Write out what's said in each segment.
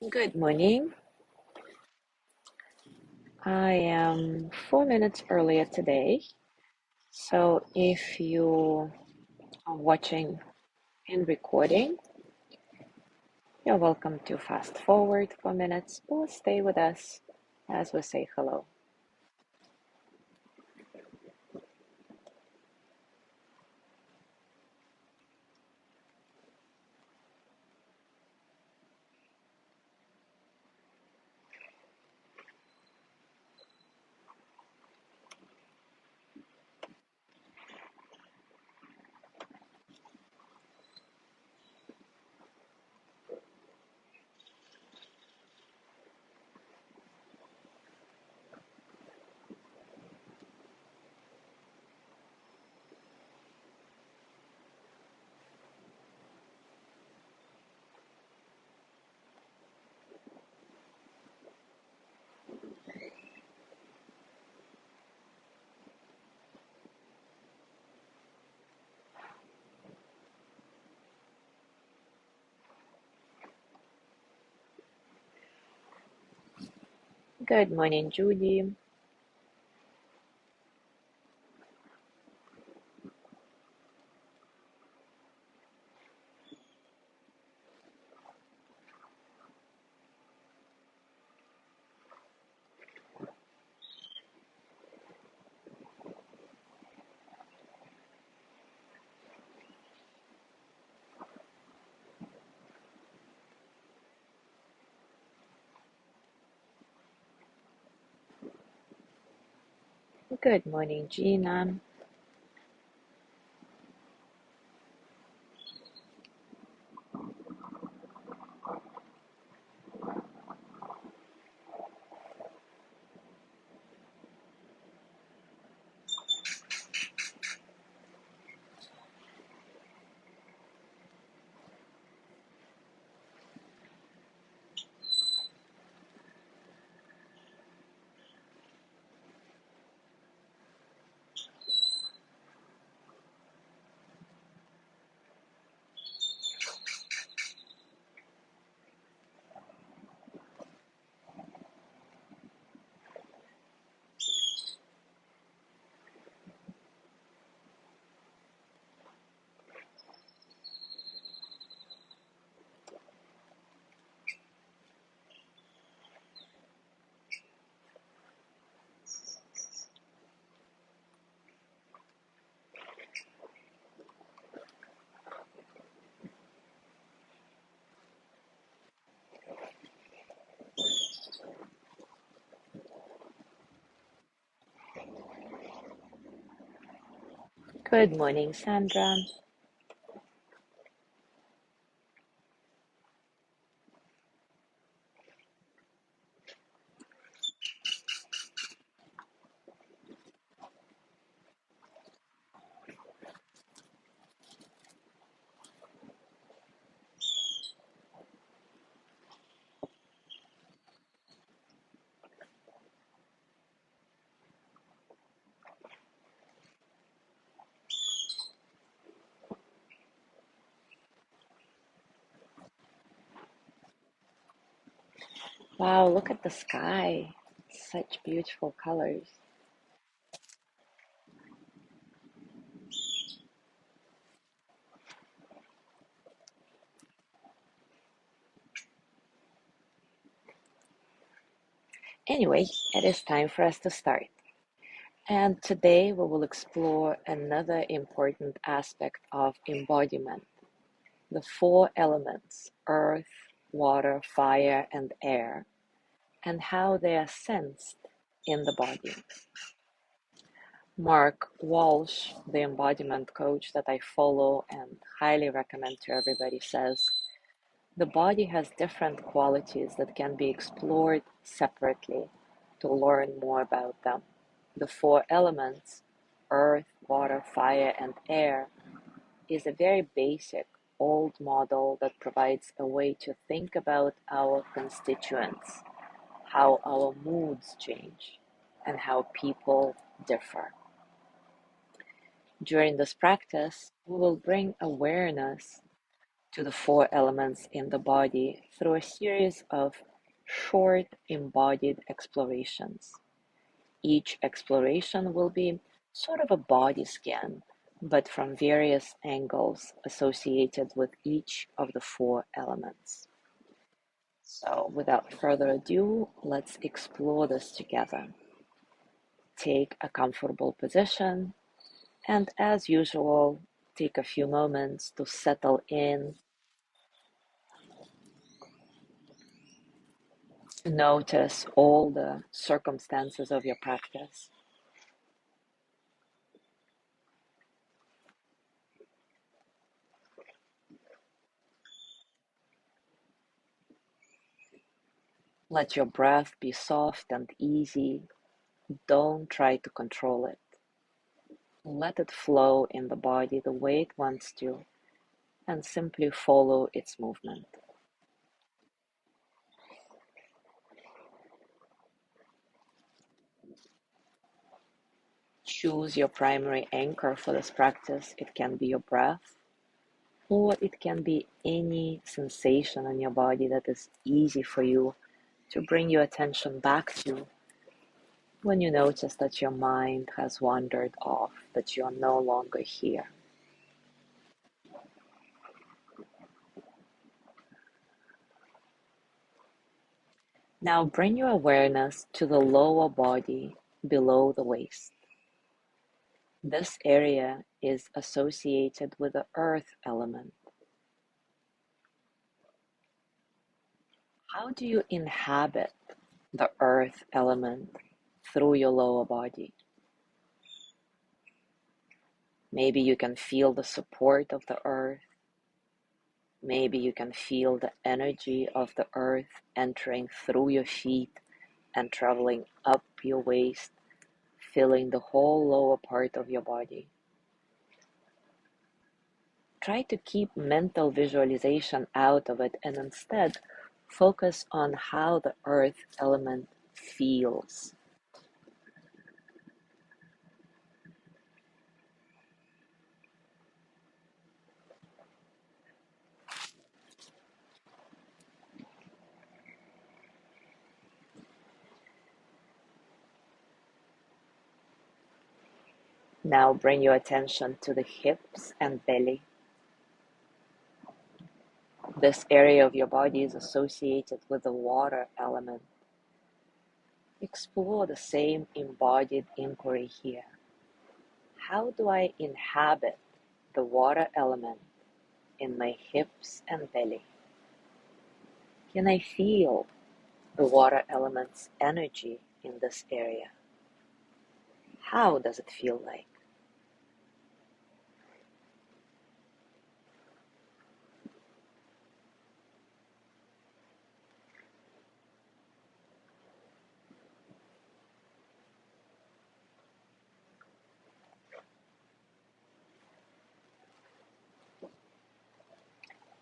Good morning. I am 4 minutes earlier today. So if you are watching and recording, you're welcome to fast forward 4 minutes or stay with us as we say hello. Good morning, Judy. Good morning, Gina. Good morning, Sandra. Wow, look at the sky. Such beautiful colors. Anyway, it is time for us to start. And today we will explore another important aspect of embodiment, the four elements earth, water, fire, and air, and how they are sensed in the body. Mark Walsh, the embodiment coach that I follow and highly recommend to everybody, says the body has different qualities that can be explored separately to learn more about them. The four elements, earth, water, fire, and air, is a very basic old model that provides a way to think about our constituents, how our moods change, and how people differ. During this practice, we will bring awareness to the four elements in the body through a series of short embodied explorations. Each exploration will be sort of a body scan, but from various angles associated with each of the four elements. So, without further ado, let's explore this together. Take a comfortable position, and as usual, take a few moments to settle in. Notice all the circumstances of your practice. Let your breath be soft and easy. Don't try to control it. Let it flow in the body the way it wants to, and simply follow its movement. Choose your primary anchor for this practice. It can be your breath, or it can be any sensation in your body that is easy for you to bring your attention back to when you notice that your mind has wandered off, that you are no longer here. Now bring your awareness to the lower body below the waist. This area is associated with the earth element. How do you inhabit the earth element through your lower body? Maybe you can feel the support of the earth. Maybe you can feel the energy of the earth entering through your feet and traveling up your waist, filling the whole lower part of your body. Try to keep mental visualization out of it and instead focus on how the earth element feels. Now bring your attention to the hips and belly. This area of your body is associated with the water element. Explore the same embodied inquiry here. How do I inhabit the water element in my hips and belly? Can I feel the water element's energy in this area? How does it feel like?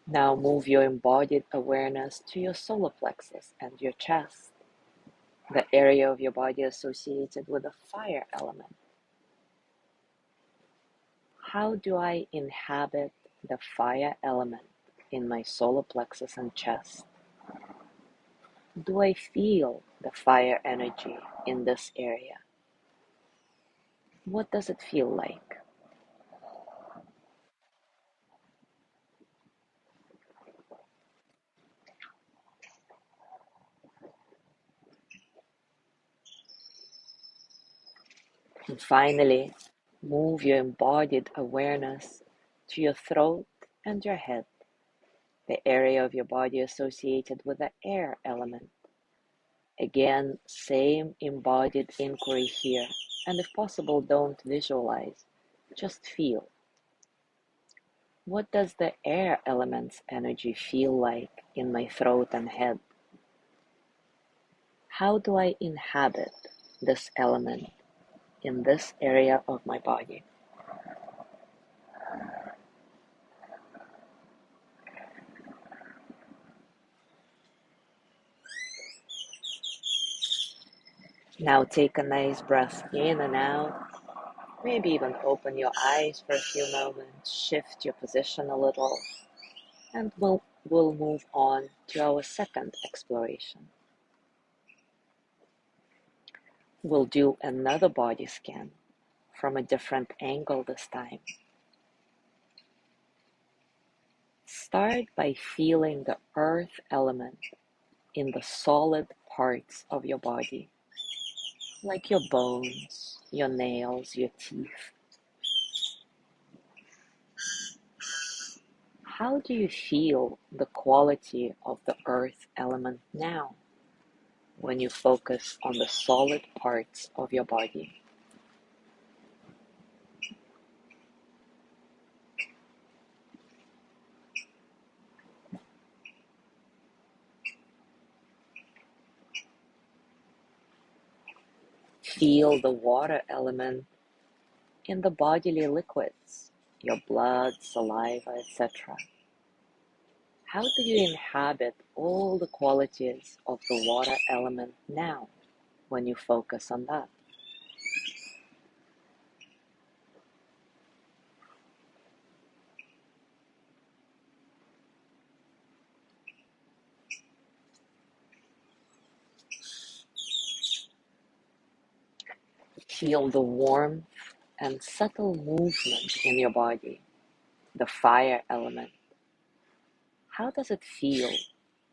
Now move your embodied awareness to your solar plexus and your chest, the area of your body associated with the fire element. How do I inhabit the fire element in my solar plexus and chest? Do I feel the fire energy in this area? What does it feel like? And finally, move your embodied awareness to your throat and your head, the area of your body associated with the air element. Again, same embodied inquiry here, and if possible, don't visualize, just feel. What does the air element's energy feel like in my throat and head? How do I inhabit this element in this area of my body? Now take a nice breath in and out. Maybe even open your eyes for a few moments, shift your position a little. And we'll move on to our second exploration. We'll do another body scan from a different angle this time. Start by feeling the earth element in the solid parts of your body, like your bones, your nails, your teeth. How do you feel the quality of the earth element now when you focus on the solid parts of your body? Feel the water element in the bodily liquids, your blood, saliva, etc. How do you inhabit all the qualities of the water element now when you focus on that? Feel the warmth and subtle movement in your body, the fire element. How does it feel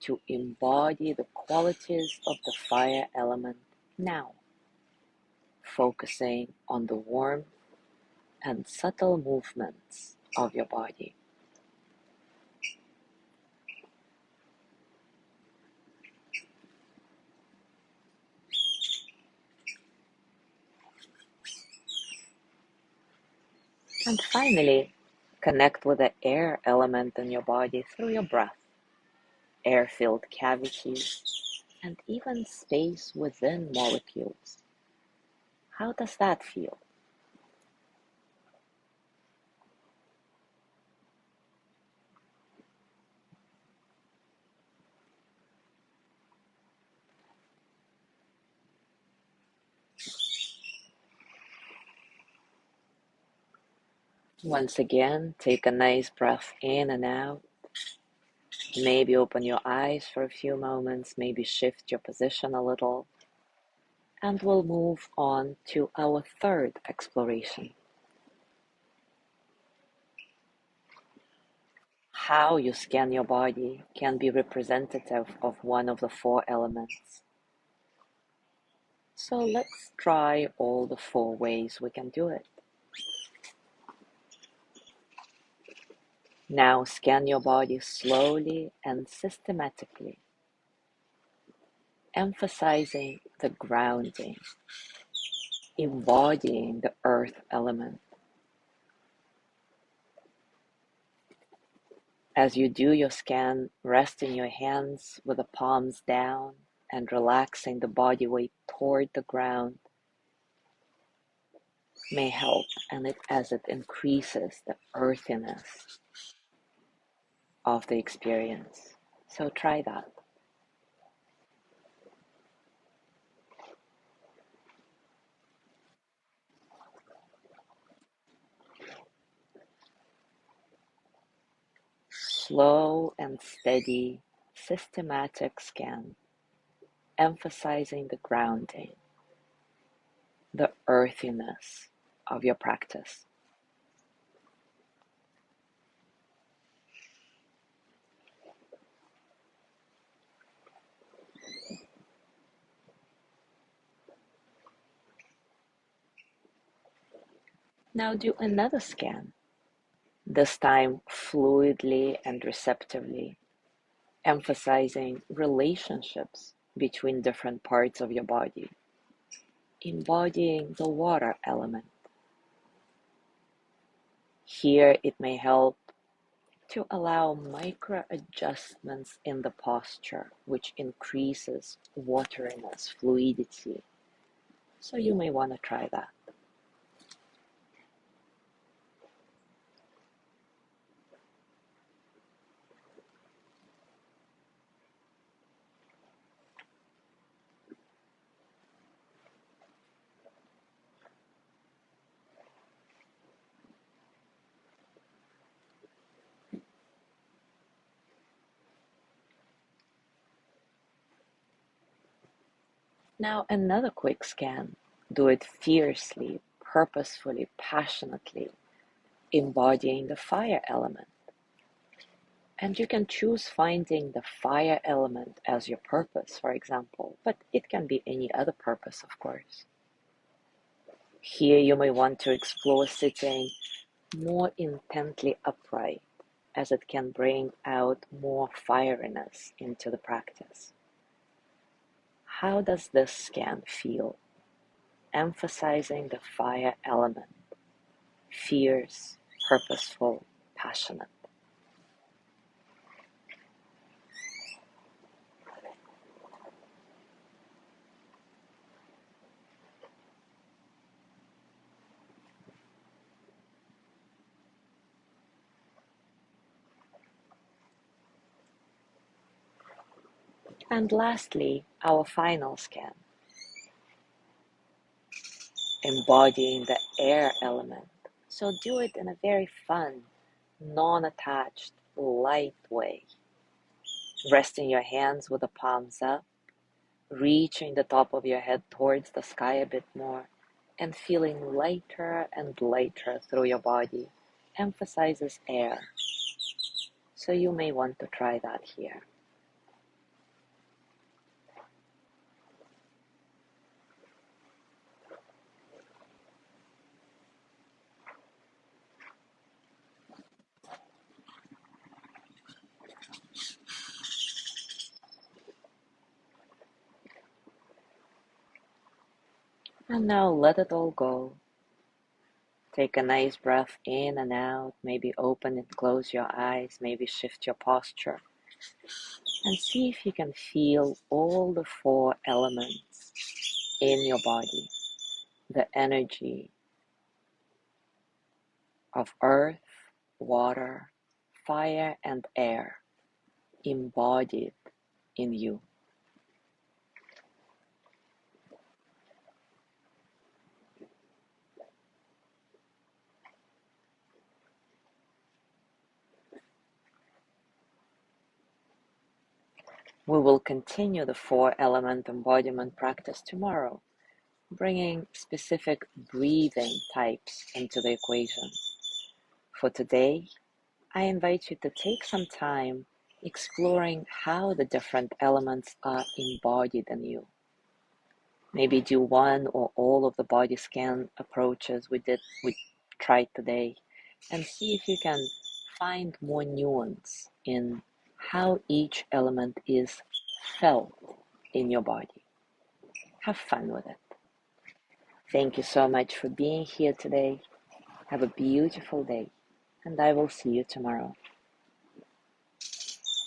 to embody the qualities of the fire element now? Focusing on the warmth and subtle movements of your body. And finally, connect with the air element in your body through your breath, air-filled cavities, and even space within molecules. How does that feel? Once again, take a nice breath in and out. Maybe open your eyes for a few moments, maybe shift your position a little, and we'll move on to our third exploration. How you scan your body can be representative of one of the four elements. So let's try all the four ways we can do it. Now scan your body slowly and systematically, emphasizing the grounding, embodying the earth element. As you do your scan, resting your hands with the palms down and relaxing the body weight toward the ground may help, and as it increases the earthiness of the experience. So try that. Slow and steady, systematic scan, emphasizing the grounding, the earthiness of your practice. Now do another scan, this time fluidly and receptively, emphasizing relationships between different parts of your body, embodying the water element. Here it may help to allow micro adjustments in the posture, which increases wateriness, fluidity. So you may want to try that. Now another quick scan. Do it fiercely, purposefully, passionately, embodying the fire element. And you can choose finding the fire element as your purpose, for example, but it can be any other purpose, of course. Here you may want to explore sitting more intently upright, as it can bring out more fieriness into the practice. How does this scan feel? Emphasizing the fire element, fierce, purposeful, passionate. And lastly, our final scan, embodying the air element. So do it in a very fun, non-attached, light way. Resting your hands with the palms up, reaching the top of your head towards the sky a bit more, and feeling lighter and lighter through your body emphasizes air. So you may want to try that here. And now let it all go. Take a nice breath in and out, maybe open and close your eyes, maybe shift your posture, and see if you can feel all the four elements in your body. The energy of earth, water, fire, and air embodied in you. We will continue the four element embodiment practice tomorrow, bringing specific breathing types into the equation. For today, I invite you to take some time exploring how the different elements are embodied in you. Maybe do one or all of the body scan approaches we tried today, and see if you can find more nuance in how each element is felt in your body. Have fun with it. Thank you so much for being here today. Have a beautiful day, and I will see you tomorrow.